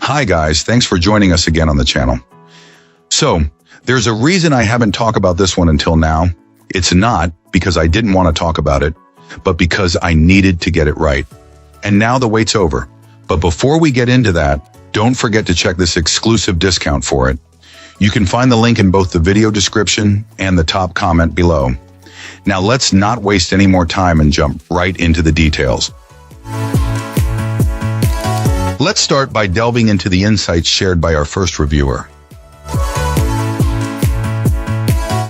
Hi guys, thanks for joining us again on the channel. So, there's a reason I haven't talked about this one until now. It's not because I didn't want to talk about it, but because I needed to get it right. And now the wait's over. But before we get into that, don't forget to check this exclusive discount for it. You can find the link in both the video description and the top comment below. Now let's not waste any more time and jump right into the details. Let's start by delving into the insights shared by our first reviewer.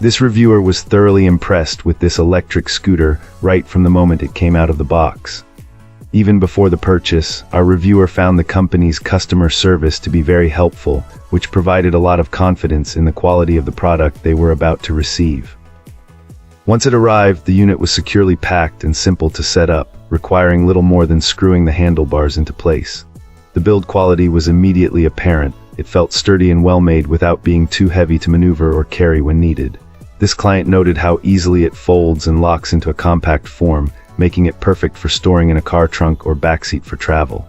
This reviewer was thoroughly impressed with this electric scooter right from the moment it came out of the box. Even before the purchase, our reviewer found the company's customer service to be very helpful, which provided a lot of confidence in the quality of the product they were about to receive. Once it arrived, the unit was securely packed and simple to set up, requiring little more than screwing the handlebars into place. The build quality was immediately apparent. It felt sturdy and well-made without being too heavy to maneuver or carry when needed. This client noted how easily it folds and locks into a compact form, making it perfect for storing in a car trunk or backseat for travel.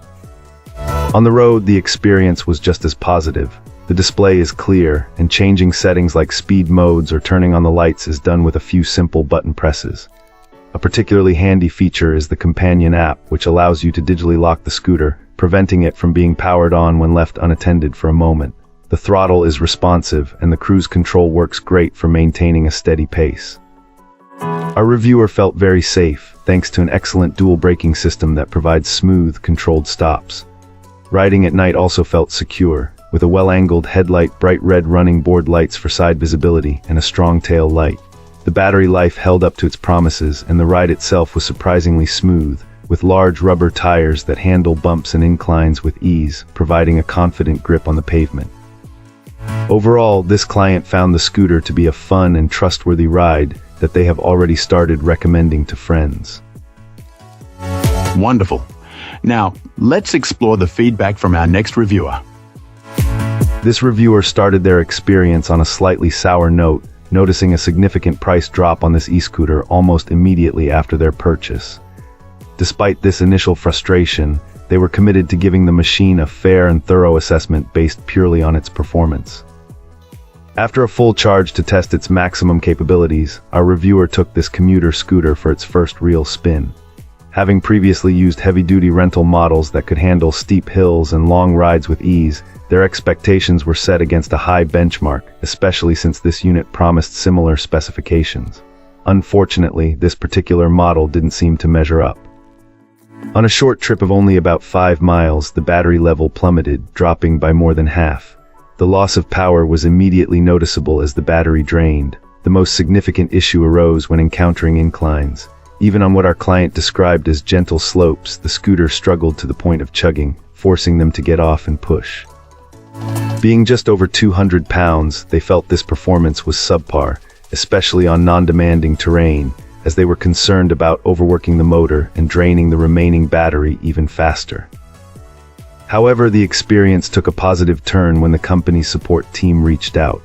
On the road, the experience was just as positive. The display is clear, and changing settings like speed modes or turning on the lights is done with a few simple button presses. A particularly handy feature is the companion app, which allows you to digitally lock the scooter, preventing it from being powered on when left unattended for a moment. The throttle is responsive, and the cruise control works great for maintaining a steady pace. Our reviewer felt very safe, thanks to an excellent dual braking system that provides smooth, controlled stops. Riding at night also felt secure, with a well-angled headlight, bright red running board lights for side visibility, and a strong tail light. The battery life held up to its promises, and the ride itself was surprisingly smooth, with large rubber tires that handle bumps and inclines with ease, providing a confident grip on the pavement. Overall, this client found the scooter to be a fun and trustworthy ride that they have already started recommending to friends. Wonderful. Now, let's explore the feedback from our next reviewer. This reviewer started their experience on a slightly sour note, noticing a significant price drop on this e-scooter almost immediately after their purchase. Despite this initial frustration, they were committed to giving the machine a fair and thorough assessment based purely on its performance. After a full charge to test its maximum capabilities, our reviewer took this commuter scooter for its first real spin. Having previously used heavy-duty rental models that could handle steep hills and long rides with ease, their expectations were set against a high benchmark, especially since this unit promised similar specifications. Unfortunately, this particular model didn't seem to measure up. On a short trip of only about 5 miles, the battery level plummeted, dropping by more than half. The loss of power was immediately noticeable as the battery drained. The most significant issue arose when encountering inclines. Even on what our client described as gentle slopes, the scooter struggled to the point of chugging, forcing them to get off and push. Being just over 200 pounds, they felt this performance was subpar, especially on non-demanding terrain, as they were concerned about overworking the motor and draining the remaining battery even faster. However, the experience took a positive turn when the company's support team reached out.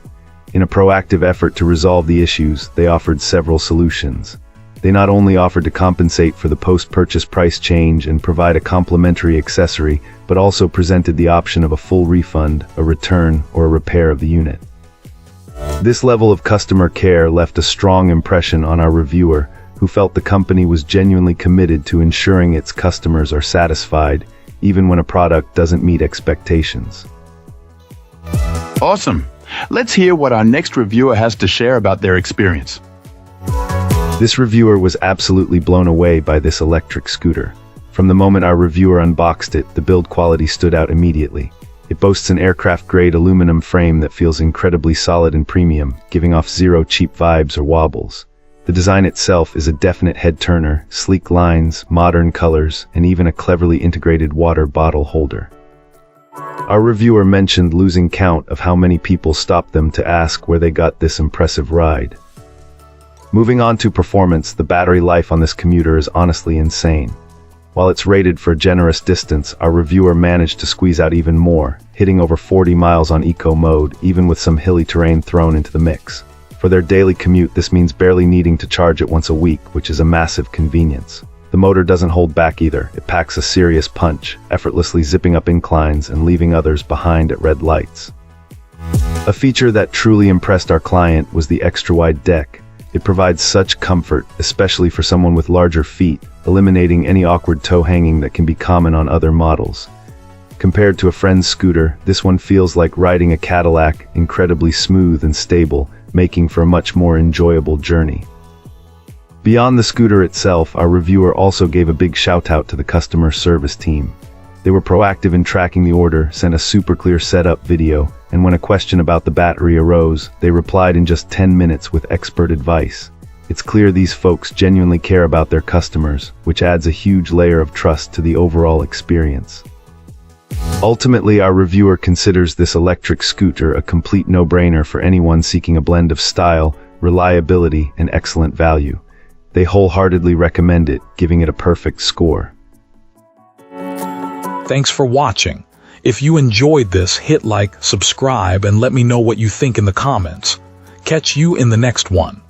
In a proactive effort to resolve the issues, they offered several solutions. They not only offered to compensate for the post-purchase price change and provide a complimentary accessory, but also presented the option of a full refund, a return, or a repair of the unit. This level of customer care left a strong impression on our reviewer, who felt the company was genuinely committed to ensuring its customers are satisfied, even when a product doesn't meet expectations. Awesome. Let's hear what our next reviewer has to share about their experience. This reviewer was absolutely blown away by this electric scooter. From the moment our reviewer unboxed it, the build quality stood out immediately. It boasts an aircraft-grade aluminum frame that feels incredibly solid and premium, giving off zero cheap vibes or wobbles. The design itself is a definite head-turner, sleek lines, modern colors, and even a cleverly integrated water bottle holder. Our reviewer mentioned losing count of how many people stopped them to ask where they got this impressive ride. Moving on to performance, the battery life on this commuter is honestly insane. While it's rated for a generous distance, our reviewer managed to squeeze out even more, hitting over 40 miles on eco mode, even with some hilly terrain thrown into the mix. For their daily commute, this means barely needing to charge it once a week, which is a massive convenience. The motor doesn't hold back either. It packs a serious punch, effortlessly zipping up inclines and leaving others behind at red lights. A feature that truly impressed our client was the extra-wide deck. It provides such comfort, especially for someone with larger feet, eliminating any awkward toe hanging that can be common on other models. Compared to a friend's scooter, this one feels like riding a Cadillac, incredibly smooth and stable, making for a much more enjoyable journey. Beyond the scooter itself, our reviewer also gave a big shout-out to the customer service team. They were proactive in tracking the order, sent a super clear setup video, and when a question about the battery arose, they replied in just 10 minutes with expert advice. It's clear these folks genuinely care about their customers, which adds a huge layer of trust to the overall experience. Ultimately, our reviewer considers this electric scooter a complete no-brainer for anyone seeking a blend of style, reliability, and excellent value. They wholeheartedly recommend it, giving it a perfect score. Thanks for watching. If you enjoyed this, hit like, subscribe, and let me know what you think in the comments. Catch you in the next one.